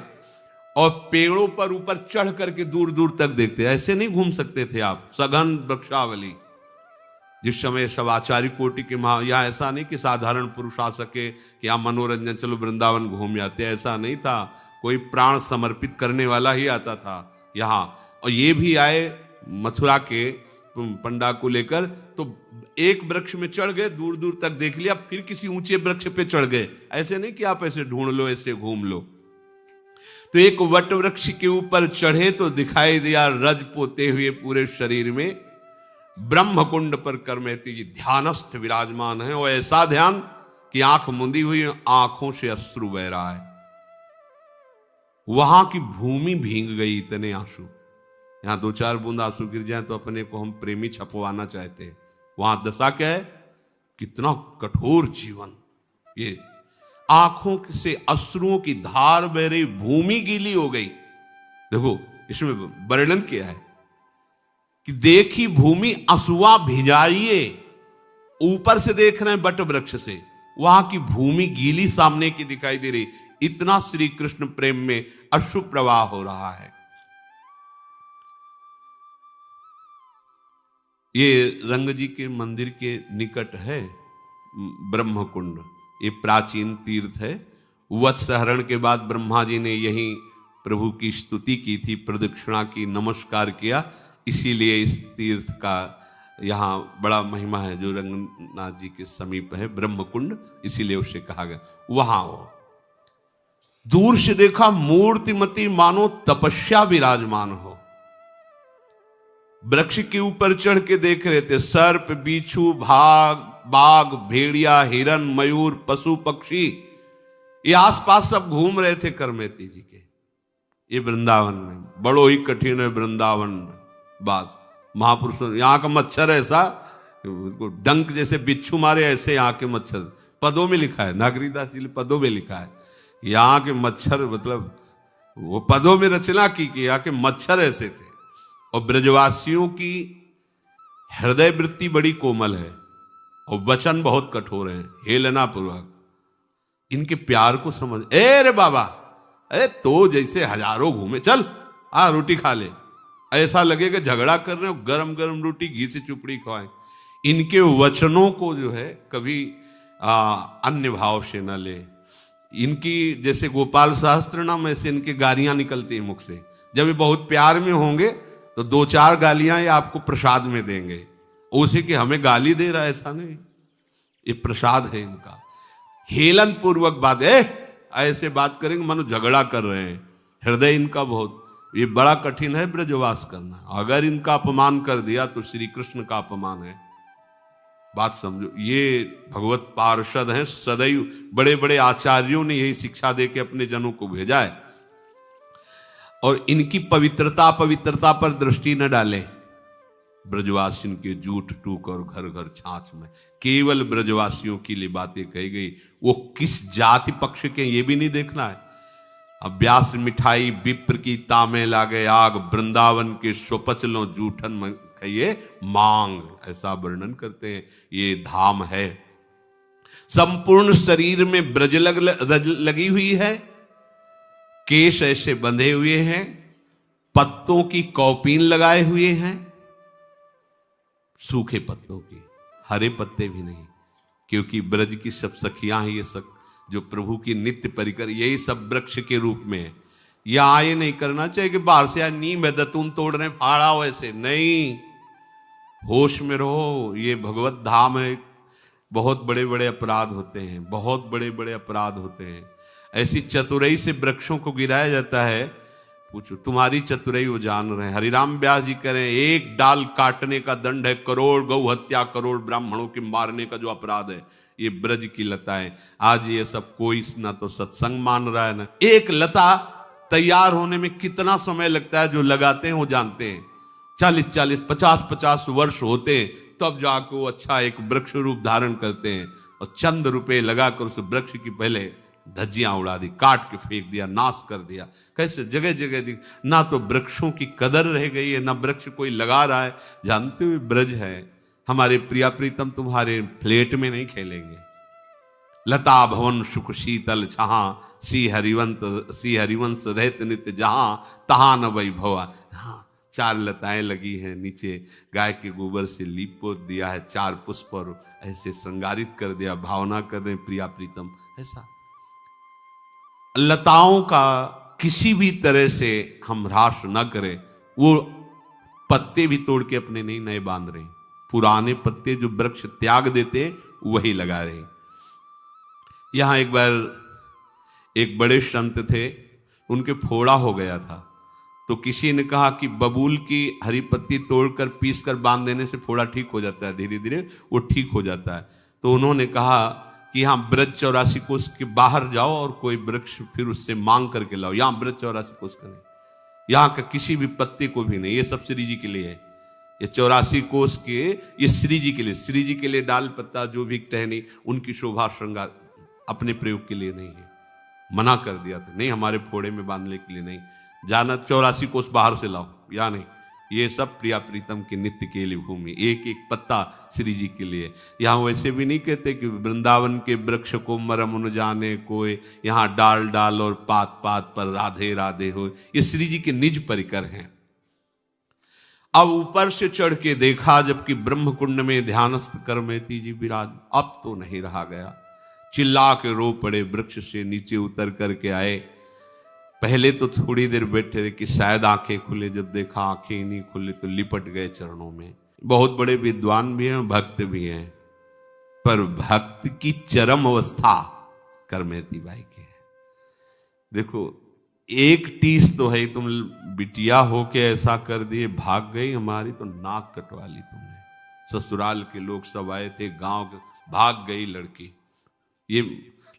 और पेड़ों पर ऊपर चढ़ करके दूर दूर तक देखते। ऐसे नहीं घूम सकते थे आप, सघन वृक्षावली। जिस समय सब आचार्य कोटि के यहाँ ऐसा नहीं कि साधारण पुरुष आ सके कि यहाँ मनोरंजन, चलो वृंदावन घूम जाते, ऐसा नहीं था। कोई प्राण समर्पित करने वाला ही आता था यहाँ। और ये भी आए मथुरा के पंडा को लेकर, तो एक वृक्ष में चढ़ गए, दूर दूर तक देख लिया, फिर किसी ऊंचे वृक्ष पे चढ़ गए। ऐसे नहीं कि आप ऐसे ढूंढ लो, ऐसे घूम लो। तो एक वट वृक्ष के ऊपर चढ़े तो दिखाई दिया रज पोते हुए पूरे शरीर में ब्रह्म कुंड पर करमेती जी ध्यानस्थ विराजमान है। और ऐसा ध्यान कि आंख मुंदी हुई, आंखों से अश्रु बह रहा है। वहां की भूमि भींग गई, इतने आंसू। यहां 2-4 बूंद आंसू गिर जाए तो अपने को हम प्रेमी छपवाना चाहते हैं। वहां दशा क्या है, कितना कठोर जीवन। ये आंखों से अश्रुओं की धार बह रही, भूमि गीली हो गई। देखो इसमें वर्णन किया है कि देखी भूमि अश्रुआ भिजाइए। ऊपर से देख रहे हैं बट वृक्ष से, वहां की भूमि गीली सामने की दिखाई दे रही। इतना श्री कृष्ण प्रेम में अश्रु प्रवाह हो रहा है। ये रंग जी के मंदिर के निकट है ब्रह्म कुंड। ये प्राचीन तीर्थ है। वत्सहरण के बाद ब्रह्मा जी ने यहीं प्रभु की स्तुति की थी, प्रदक्षिणा की, नमस्कार किया। इसीलिए इस तीर्थ का यहाँ बड़ा महिमा है, जो रंगनाथ जी के समीप है ब्रह्म कुंड, इसीलिए उसे कहा गया। वहां हो दूर से देखा मूर्तिमती मानो तपस्या विराजमान हो। वृक्ष के ऊपर चढ़ के देख रहे थे सर्प, बिच्छू, बाघ, भेड़िया, हिरन, मयूर, पशु पक्षी, ये आसपास सब घूम रहे थे करमेती जी के। ये वृंदावन में बड़ो ही कठिन है वृंदावन बास महापुरुषों। यहाँ का मच्छर ऐसा डंक जैसे बिच्छू मारे, ऐसे यहाँ के मच्छर। पदों में लिखा है, नागरीदास जी ने पदों में लिखा है, यहाँ के मच्छर, मतलब वो पदों में रचना की यहाँ के मच्छर ऐसे थे। और ब्रजवासियों की हृदय वृत्ति बड़ी कोमल है और वचन बहुत कठोर है, हेलना पूर्वक। इनके प्यार को समझ, ए रे बाबा, अरे तो जैसे हजारों घूमे, चल आ रोटी खा ले। ऐसा लगेगा झगड़ा कर रहे हो, गरम गरम रोटी घी से चुपड़ी खवाएं। इनके वचनों को जो है कभी अन्य भाव से न ले। इनकी जैसे गोपाल सहस्त्र नाम, ऐसे इनके गालियां निकलती हैं मुख से। जब ये बहुत प्यार में होंगे तो 2-4 गालियां ये आपको प्रसाद में देंगे। उसे कि हमें गाली दे रहा है, ऐसा नहीं, ये प्रसाद है इनका। हेलन पूर्वक बात, ऐसे बात करेंगे मानो झगड़ा कर रहे हैं। हृदय इनका बहुत, ये बड़ा कठिन है ब्रजवास करना। अगर इनका अपमान कर दिया तो श्री कृष्ण का अपमान है। बात समझो, ये भगवत पार्षद हैं सदैव। बड़े बड़े आचार्यों ने यही शिक्षा दे के अपने जनों को भेजा है। और इनकी पवित्रता पर दृष्टि न डालें। ब्रजवासियों के जूठ टूक और घर घर छाछ में केवल ब्रजवासियों के लिए बातें कही गई। वो किस जाति पक्ष के ये भी नहीं देखना है। अब व्यास मिठाई विप्र की तामे लागे आग, वृंदावन के स्वपचलों जूठन कहिए मांग, ऐसा वर्णन करते हैं। ये धाम है। संपूर्ण शरीर में ब्रज लगी हुई है, केश ऐसे बंधे हुए हैं, पत्तों की कौपीन लगाए हुए हैं, सूखे पत्तों की, हरे पत्ते भी नहीं, क्योंकि ब्रज की सब सखियां हैं, ये सब जो प्रभु की नित्य परिकर, यही सब वृक्ष के रूप में है। यहां ये नहीं करना चाहिए कि बाहर से नीम है दतून तोड़ रहे फाड़ा हो, ऐसे नहीं, होश में रहो। ये भगवत धाम है। बहुत बड़े बड़े अपराध होते हैं, बहुत बड़े बड़े अपराध होते हैं। ऐसी चतुराई से वृक्षों को गिराया जाता है, पूछो तुम्हारी चतुराई वो जान रहे हैं। हरिराम व्यास जी कह रहे हैं, एक डाल काटने का दंड है करोड़ गौ हत्या, करोड़ ब्राह्मणों के मारने का जो अपराध है, ये ब्रज की लताएं। आज ये सब कोई ना तो सत्संग मान रहा है ना। एक लता तैयार होने में कितना समय लगता है, जो लगाते हैं वो जानते हैं। 40-40, 50-50 वर्ष होते हैं, तब जाकर वो अच्छा एक वृक्ष रूप धारण करते हैं। और चंद रुपए लगाकर उस वृक्ष की पहले धज्जियां उड़ा दी, काट के फेंक दिया, नाश कर दिया। कैसे जगह जगह दिख, ना तो वृक्षों की कदर रह गई है, ना वृक्ष कोई लगा रहा है। जानते हुए ब्रज है। हमारे प्रिया प्रीतम तुम्हारे फ्लैट में नहीं खेलेंगे। लता भवन सुख शीतल छहा, सी हरिवंश रहत नित्य जहां, तहां न वैभवा। हाँ, 4 लताएं लगी हैं, नीचे गाय के गोबर से लीप पोत दिया है, 4 पुष्प और ऐसे श्रृंगारित कर दिया, भावना कर रहे प्रिया प्रीतम। ऐसा लताओं का किसी भी तरह से हम ह्रास न करें। वो पत्ते भी तोड़ के अपने नहीं नए बांध रहे, पुराने पत्ते जो वृक्ष त्याग देते वही लगा रहे। यहां एक बार एक बड़े संत थे, उनके फोड़ा हो गया था, तो किसी ने कहा कि बबूल की हरी पत्ती तोड़कर पीस कर बांध देने से फोड़ा ठीक हो जाता है, धीरे धीरे वो ठीक हो जाता है। तो उन्होंने कहा कि यहाँ ब्रज 84 कोस के बाहर जाओ और कोई वृक्ष फिर उससे मांग करके लाओ। यहाँ ब्रज 84 कोस का नहीं, यहाँ का किसी भी पत्ते को भी नहीं। ये सब श्री जी के लिए है। ये 84 कोस के ये श्री जी के लिए, श्री जी के लिए डाल पत्ता जो भी टहनी, उनकी शोभा श्रृंगार अपने प्रयोग के लिए नहीं है। मना कर दिया था, नहीं हमारे फोड़े में बांधने के लिए नहीं, जाना 84 कोस बाहर से लाओ, या नहीं। ये सब प्रिया प्रीतम के नित्य के लिए भूमि, एक एक पत्ता श्री जी के लिए। यहाँ वैसे भी नहीं कहते कि वृंदावन के वृक्ष को मरम न जाने कोई, यहाँ डाल डाल और पात पात पर राधे राधे हो। ये श्री जी के निज परिकर हैं। अब ऊपर से चढ़ के देखा, जबकि ब्रह्म कुंड में ध्यानस्थ करमेती जी विराज। अब तो नहीं रहा गया, चिल्ला के रो पड़े, वृक्ष से नीचे उतर करके आए। पहले तो थोड़ी देर बैठे रहे कि शायद आंखें खुले, जब देखा आंखें ही नहीं खुले तो लिपट गए चरणों में। बहुत बड़े विद्वान भी हैं, भक्त भी हैं, पर भक्त की चरम अवस्था करमेती बाई की है। देखो, एक टीस तो है, तुम बिटिया हो के ऐसा कर दिए, भाग गई हमारी तो नाक कटवा ली तुमने। ससुराल के लोग सब आए थे, गांव के, भाग गई लड़की। ये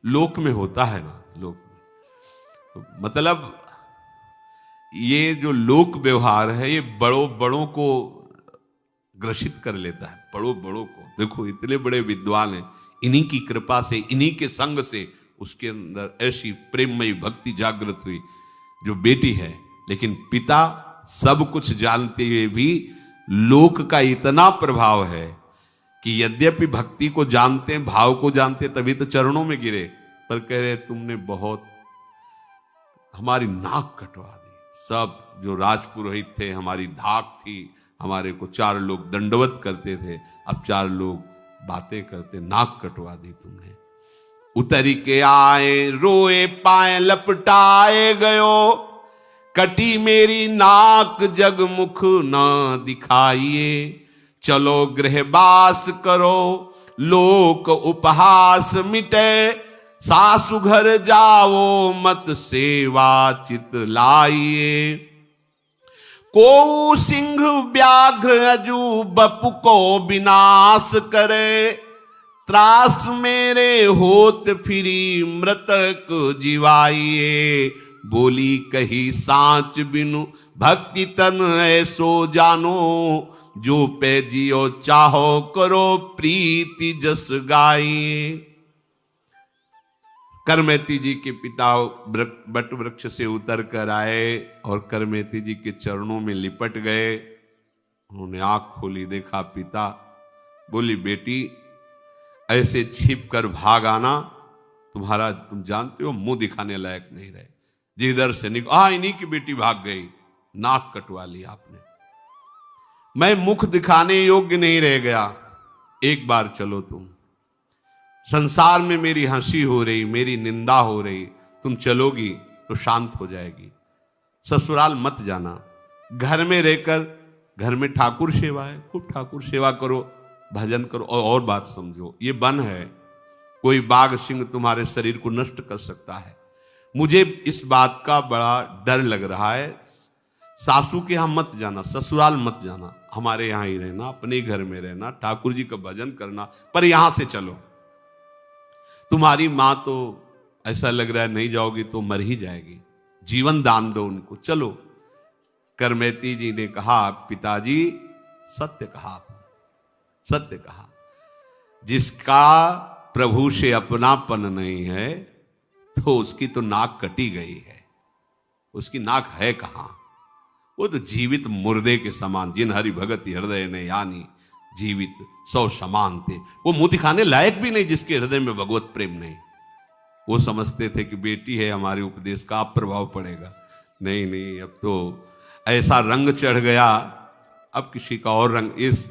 लोक में होता है ना, लोक में। मतलब ये जो लोक व्यवहार है, ये बड़ों को ग्रसित कर लेता है, बड़ों को। देखो इतने बड़े विद्वान हैं, इन्हीं की कृपा से, इन्हीं के संग से उसके अंदर ऐसी प्रेममयी भक्ति जागृत हुई जो बेटी है। लेकिन पिता सब कुछ जानते हुए भी लोक का इतना प्रभाव है कि यद्यपि भक्ति को जानते हैं, भाव को जानते हैं, तभी तो चरणों में गिरे, पर कह रहे तुमने बहुत हमारी नाक कटवा दी। सब जो राजपुरोहित थे, हमारी धाक थी, हमारे को 4 लोग दंडवत करते थे, अब 4 लोग बातें करते, नाक कटवा दी तुमने। उतरी के आए रोए पाए लपटाए गयो, कटी मेरी नाक जगमुख ना दिखाइए। चलो गृहवास करो लोक उपहास मिटे, सासु घर जाओ मत सेवा चित लाइए। को सिंह व्याघ्र अजू बपु को विनाश करे, त्रास मेरे होत फिरी मृतक जीवाइए। बोली कही सांच बिनु भक्ति तन ऐसो जानो, जो पे जियो चाहो करो प्रीति जस गाइए। करमेती जी के पिता बट वृक्ष से उतर कर आए और करमेती जी के चरणों में लिपट गए। उन्होंने आंख खोली, देखा पिता। बोली बेटी ऐसे छिप कर भाग आना, तुम जानते हो मुंह दिखाने लायक नहीं रहे। जिधर से इन्हीं की बेटी भाग गई, नाक कटवा ली आपने। मैं मुख दिखाने योग्य नहीं रह गया, एक बार चलो तुम। संसार में मेरी हंसी हो रही, मेरी निंदा हो रही, तुम चलोगी तो शांत हो जाएगी। ससुराल मत जाना, घर में रहकर, घर में ठाकुर सेवा है, खूब ठाकुर सेवा करो, भजन करो। और बात समझो, ये वन है, कोई बाघ सिंह तुम्हारे शरीर को नष्ट कर सकता है। मुझे इस बात का बड़ा डर लग रहा है। सासू के यहां मत जाना, ससुराल मत जाना, हमारे यहां ही रहना, अपने घर में रहना, ठाकुर जी का भजन करना, पर यहां से चलो। तुम्हारी मां तो ऐसा लग रहा है नहीं जाओगी तो मर ही जाएगी, जीवन दान दो उनको, चलो। करमेती जी ने कहा पिताजी सत्य कहा आपने, सत्य कहा। जिसका प्रभु से अपनापन नहीं है तो उसकी तो नाक कटी गई है, उसकी नाक है कहां? वो तो जीवित मुर्दे के समान, जिन हरि भगत हृदय ने यानी जीवित सौ समान थे। वो मुंह दिखाने लायक भी नहीं जिसके हृदय में भगवत प्रेम नहीं। वो समझते थे कि बेटी है हमारे उपदेश का अब प्रभाव पड़ेगा। नहीं नहीं, अब तो ऐसा रंग चढ़ गया, अब किसी का और रंग, इस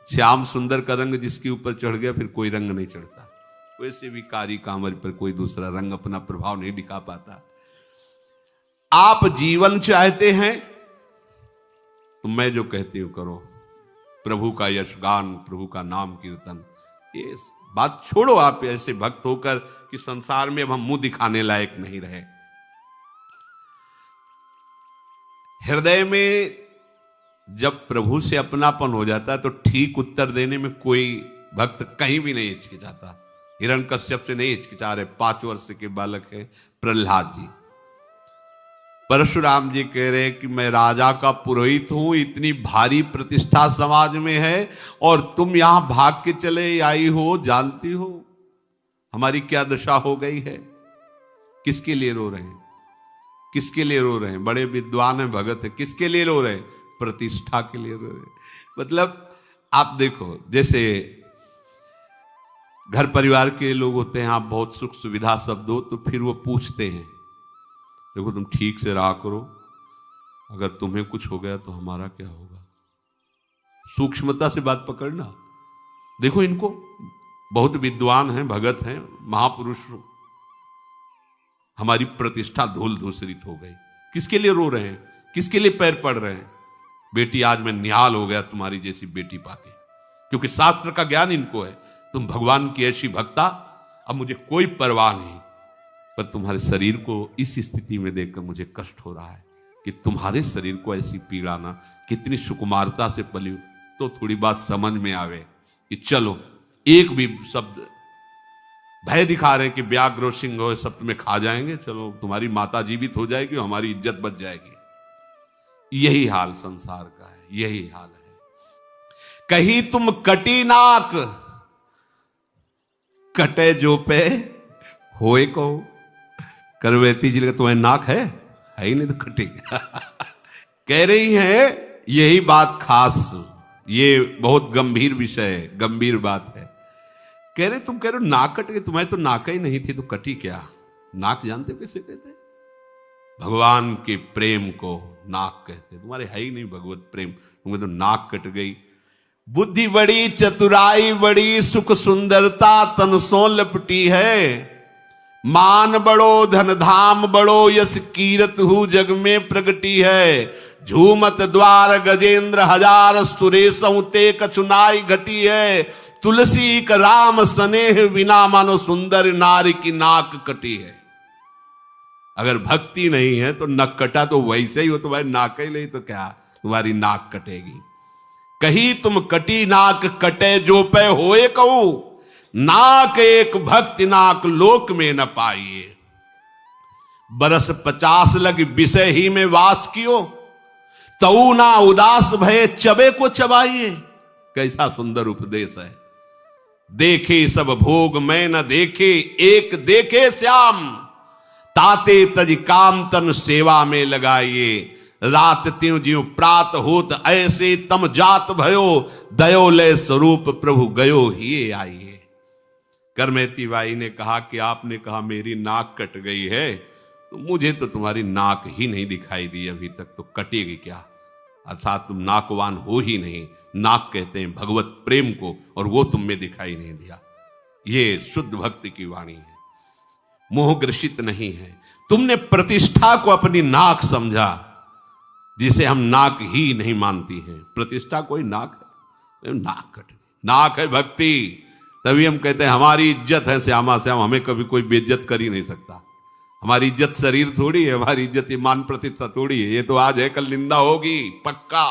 श्याम सुंदर का रंग जिसके ऊपर चढ़ गया फिर कोई रंग नहीं चढ़ता। वैसे भी कारी कांवर पर कोई दूसरा रंग अपना प्रभाव नहीं दिखा पाता। आप जीवन चाहते हैं तो मैं जो कहती हूं करो, प्रभु का यशगान, प्रभु का नाम कीर्तन, ये बात छोड़ो आप ऐसे भक्त होकर कि संसार में अब हम मुंह दिखाने लायक नहीं रहे। हृदय में जब प्रभु से अपनापन हो जाता है तो ठीक उत्तर देने में कोई भक्त कहीं भी नहीं हिचकिचाता। हिरण्यकश्यप से नहीं हिचकिचा रहे, 5 वर्ष के बालक है प्रहलाद जी। परशुराम जी कह रहे कि मैं राजा का पुरोहित हूं, इतनी भारी प्रतिष्ठा समाज में है और तुम यहां भाग के चले आई हो, जानती हो हमारी क्या दशा हो गई है। किसके लिए रो रहे हैं? किसके लिए रो रहे हैं? बड़े विद्वान हैं, भगत है, किसके लिए रो रहे हैं? प्रतिष्ठा के लिए रो रहे हैं। मतलब आप देखो, जैसे घर परिवार के लोग होते हैं, आप बहुत सुख सुविधा सब दो तो फिर वो पूछते हैं देखो तुम ठीक से रहा करो, अगर तुम्हें कुछ हो गया तो हमारा क्या होगा। सूक्ष्मता से बात पकड़ना। देखो इनको, बहुत विद्वान हैं, भगत हैं, महापुरुष, हमारी प्रतिष्ठा धूल धूसरित हो गई। किसके लिए रो रहे हैं? किसके लिए पैर पड़ रहे हैं? बेटी आज मैं निहाल हो गया तुम्हारी जैसी बेटी पाके, क्योंकि शास्त्र का ज्ञान इनको है। तुम भगवान की ऐसी भक्ता, अब मुझे कोई परवाह नहीं, पर तुम्हारे शरीर को इस स्थिति में देखकर मुझे कष्ट हो रहा है कि तुम्हारे शरीर को ऐसी पीड़ा ना, कितनी सुकुमारता से पली, तो थोड़ी बात समझ में आवे कि चलो एक भी शब्द, भय दिखा रहे कि व्याघ्र सिंह हो सब तुम्हें खा जाएंगे, चलो तुम्हारी माता जीवित हो जाएगी, हमारी इज्जत बच जाएगी। यही हाल संसार का है, यही हाल है। कहीं तुम कटी नाक, कटे जो पे होए को। करवेती जी का तुम्हें नाक है ही नहीं तो कटेगा। कह रही है यही बात खास, ये बहुत गंभीर विषय है, गंभीर बात है। कह रहे तुम कह रहे हो नाक कट गई, तुम्हें तो नाक ही नहीं थी तो कटी क्या? नाक जानते हो कैसे कहते? भगवान के प्रेम को नाक कहते। तुम्हारे है ही नहीं भगवत प्रेम, तुम्हें तो नाक कट गई। बुद्धि बड़ी, चतुराई बड़ी, सुख सुंदरता तन सो लपटी है। मान बड़ो, धन धाम बड़ो, यस कीरत हु जग में प्रगटी है। झूमत द्वार गजेंद्र हजार, सुरेशहु ते कछुनाई घटी है। तुलसी का राम स्नेह बिना, मानो सुंदर नारी की नाक कटी है। अगर भक्ति नहीं है तो नक कटा तो वैसे ही हो, तुम्हारी नाक ही नहीं तो क्या तुम्हारी नाक कटेगी। कही तुम कटी नाक कटे जो पे होए कहूं, नाक एक भक्ति नाक लोक में न पाइए। बरस 50 लग विषय ही में वास कियो, तऊ ना उदास भय चबे को चबाइए। कैसा सुंदर उपदेश है। देखे सब भोग मैं न देखे, एक देखे श्याम। ताते तज काम तन सेवा में लगाइए, रात त्यों ज्यों प्रात होत ऐसे तम जात भयो, दयो लय स्वरूप प्रभु गयो ही आइए। करमेती बाई ने कहा कि आपने कहा मेरी नाक कट गई है, तो मुझे तो तुम्हारी नाक ही नहीं दिखाई दी अभी तक, तो कटेगी क्या? अर्थात तुम नाकवान हो ही नहीं। नाक कहते हैं भगवत प्रेम को, और वो तुम में दिखाई नहीं दिया। ये शुद्ध भक्ति की वाणी है, मोहग्रसित नहीं है। तुमने प्रतिष्ठा को अपनी नाक समझा, जिसे हम नाक ही नहीं मानती हैं। प्रतिष्ठा कोई नाक है? नाक कट, नाक है भक्ति। तभी हम कहते हैं हमारी इज्जत है श्यामा श्याम, हमें कभी कोई बेइज्जत कर ही नहीं सकता। हमारी इज्जत शरीर थोड़ी है, हमारी इज्जत ईमान प्रतिष्ठा थोड़ी है। ये तो आज है, कल निंदा होगी पक्का।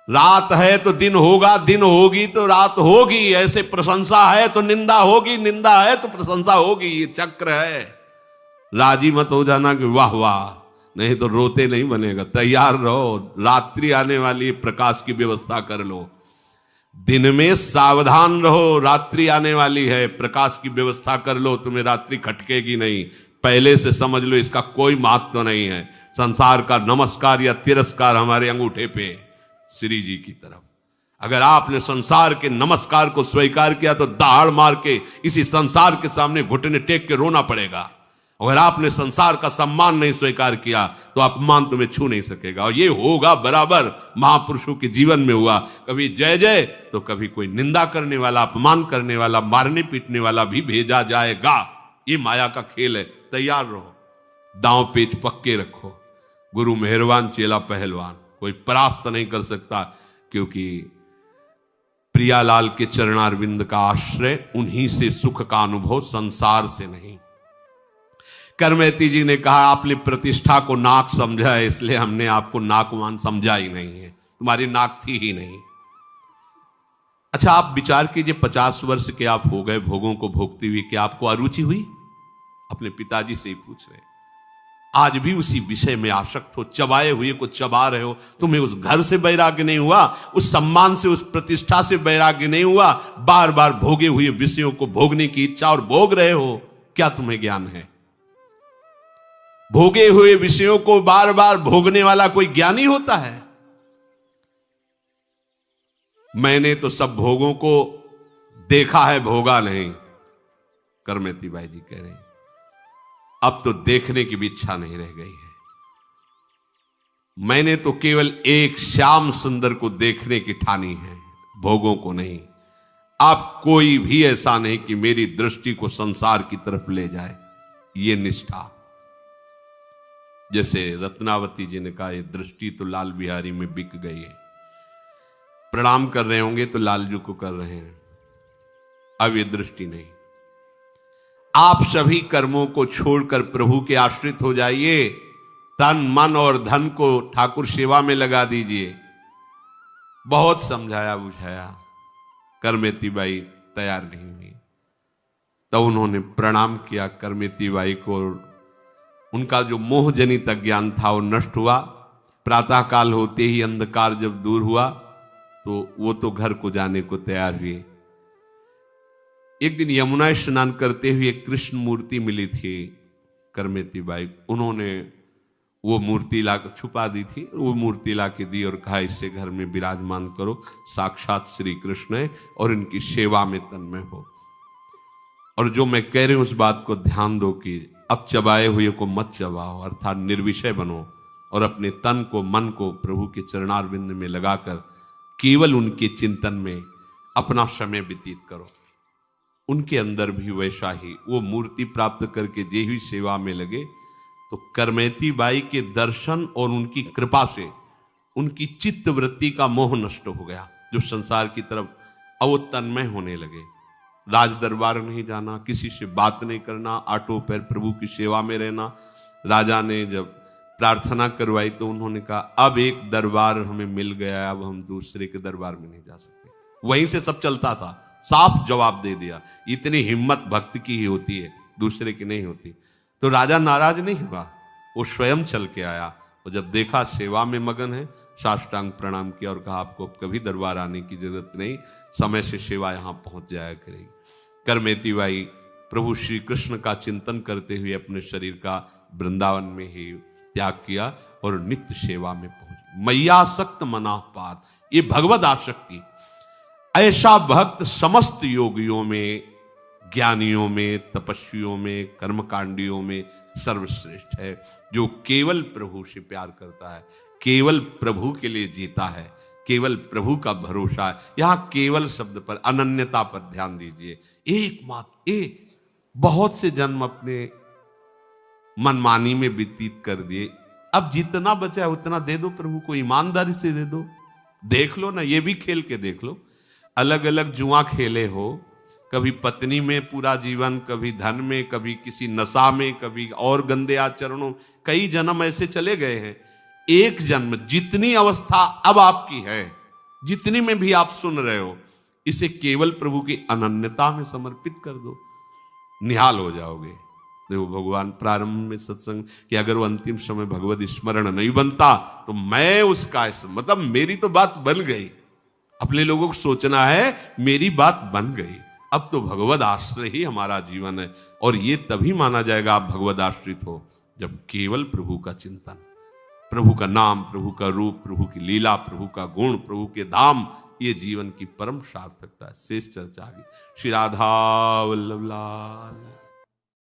रात है तो दिन होगा, दिन होगी तो रात होगी। ऐसे प्रशंसा है तो निंदा होगी, निंदा है तो प्रशंसा होगी। ये चक्र है। राजी मत हो जाना कि वाह वाह, नहीं तो रोते नहीं बनेगा। तैयार रहो, रात्रि आने वाली, प्रकाश की व्यवस्था कर लो। दिन में सावधान रहो, रात्रि आने वाली है, प्रकाश की व्यवस्था कर लो, तुम्हें रात्रि खटकेगी नहीं। पहले से समझ लो, इसका कोई महत्व नहीं है। संसार का नमस्कार या तिरस्कार हमारे अंगूठे पे श्री जी की तरफ। अगर आपने संसार के नमस्कार को स्वीकार किया तो दहाड़ मार के इसी संसार के सामने घुटने टेक के रोना पड़ेगा। अगर आपने संसार का सम्मान नहीं स्वीकार किया तो अपमान तुम्हें छू नहीं सकेगा। और ये होगा बराबर महापुरुषों के जीवन में हुआ। कभी जय जय तो कभी कोई निंदा करने वाला, अपमान करने वाला, मारने पीटने वाला भी भेजा जाएगा। ये माया का खेल है। तैयार रहो, दांव पेच पक्के रखो। गुरु मेहरबान, चेला पहलवान, कोई परास्त नहीं कर सकता, क्योंकि प्रियालाल के चरणारविंद का आश्रय, उन्हीं से सुख का अनुभव, संसार से नहीं। करमेती जी ने कहा आपने प्रतिष्ठा को नाक समझा है, इसलिए हमने आपको नाकवान समझा ही नहीं है, तुम्हारी नाक थी ही नहीं। अच्छा, आप विचार कीजिए, 50 वर्ष के आप हो गए भोगों को भोगते हुए, क्या आपको अरुचि हुई? अपने पिताजी से ही पूछ रहे। आज भी उसी विषय में आसक्त हो, चबाए हुए को चबा रहे हो। तुम्हें उस घर से वैराग्य नहीं हुआ, उस सम्मान से, उस प्रतिष्ठा से वैराग्य नहीं हुआ। बार बार भोगे हुए विषयों को भोगने की इच्छा और भोग रहे हो। क्या तुम्हें ज्ञान है? भोगे हुए विषयों को बार बार भोगने वाला कोई ज्ञानी होता है? मैंने तो सब भोगों को देखा है, भोगा नहीं। करमेती बाई जी कह रहे हैं अब तो देखने की भी इच्छा नहीं रह गई है। मैंने तो केवल एक श्याम सुंदर को देखने की ठानी है, भोगों को नहीं। अब कोई भी ऐसा नहीं कि मेरी दृष्टि को संसार की तरफ ले जाए। ये निष्ठा, जैसे रत्नावती जी ने कहा, ये दृष्टि तो लाल बिहारी में बिक गई है। प्रणाम कर रहे होंगे तो लालजू को कर रहे हैं, अब ये दृष्टि नहीं। आप सभी कर्मों को छोड़कर प्रभु के आश्रित हो जाइए। तन मन और धन को ठाकुर सेवा में लगा दीजिए। बहुत समझाया बुझाया, करमेती बाई तैयार नहीं हुई। तो उन्होंने प्रणाम किया करमेती बाई को। उनका जो मोह जनित अज्ञान था वो नष्ट हुआ। प्रातःकाल होते ही अंधकार जब दूर हुआ तो वो तो घर को जाने को तैयार हुए। एक दिन यमुना स्नान करते हुए कृष्ण मूर्ति मिली थी करमेती बाई। उन्होंने वो मूर्ति लाकर छुपा दी थी, वो मूर्ति ला के दी और कहा इसे घर में विराजमान करो, साक्षात श्री कृष्ण है और इनकी सेवा में तन्मय हो। और जो मैं कह रही हूं उस बात को ध्यान दो कि अब चबाए हुए को मत चबाओ, अर्थात निर्विषय बनो और अपने तन को, मन को प्रभु के चरणारविंद में लगाकर केवल उनके चिंतन में अपना समय व्यतीत करो। उनके अंदर भी वैसा ही वो मूर्ति प्राप्त करके जे ही सेवा में लगे तो करमेती बाई के दर्शन और उनकी कृपा से उनकी चित्त वृत्ति का मोह नष्ट हो गया, जो संसार की तरफ अवतन्मय होने लगे। राज दरबार नहीं जाना, किसी से बात नहीं करना, आटो पैर प्रभु की सेवा में रहना। राजा ने जब प्रार्थना करवाई तो उन्होंने कहा अब एक दरबार हमें मिल गया, अब हम दूसरे के दरबार में नहीं जा सकते। वहीं से सब चलता था, साफ जवाब दे दिया। इतनी हिम्मत भक्त की ही होती है, दूसरे की नहीं होती। तो राजा नाराज नहीं हुआ, वो स्वयं चल के आया और जब देखा सेवा में मगन है साष्टांग प्रणाम किया और कहा आपको अब कभी दरबार आने की जरूरत नहीं, समय से सेवा यहाँ पहुंच जाया करेगी। करमेती बाई प्रभु श्री कृष्ण का चिंतन करते हुए अपने शरीर का वृंदावन में ही त्याग किया और नित्य सेवा में पहुंची। मैयासक्त मना पार, ये भगवद आसक्ति, ऐसा भक्त समस्त योगियों में, ज्ञानियों में, तपस्वियों में, कर्मकांडियों में सर्वश्रेष्ठ है, जो केवल प्रभु से प्यार करता है, केवल प्रभु के लिए जीता है, केवल प्रभु का भरोसा है। यहां केवल शब्द पर, अनन्यता पर ध्यान दीजिए। एकमात्र बहुत से जन्म अपने मनमानी में व्यतीत कर दिए, अब जितना बचा है उतना दे दो प्रभु को, ईमानदारी से दे दो। देख लो ना, ये भी खेल के देख लो, अलग अलग जुआ खेले हो, कभी पत्नी में पूरा जीवन, कभी धन में, कभी किसी नशा में, कभी और गंदे आचरणों, कई जन्म ऐसे चले गए हैं। एक जन्म, जितनी अवस्था अब आपकी है, जितनी में भी आप सुन रहे हो, इसे केवल प्रभु की अनन्यता में समर्पित कर दो, निहाल हो जाओगे। देखो भगवान प्रारंभ में सत्संग कि अगर वो अंतिम समय भगवत स्मरण नहीं बनता तो मैं उसका, मतलब मेरी तो बात बन गई। अपने लोगों को सोचना है मेरी बात बन गई, अब तो भगवद आश्रय ही हमारा जीवन है। और ये तभी माना जाएगा आप भगवद आश्रित हो जब केवल प्रभु का चिंतन, प्रभु का नाम, प्रभु का रूप, प्रभु की लीला, प्रभु का गुण, प्रभु के धाम, ये जीवन की परम सार्थकता है। शेष चर्चा आगे। श्री राधा वल्लभ लाल।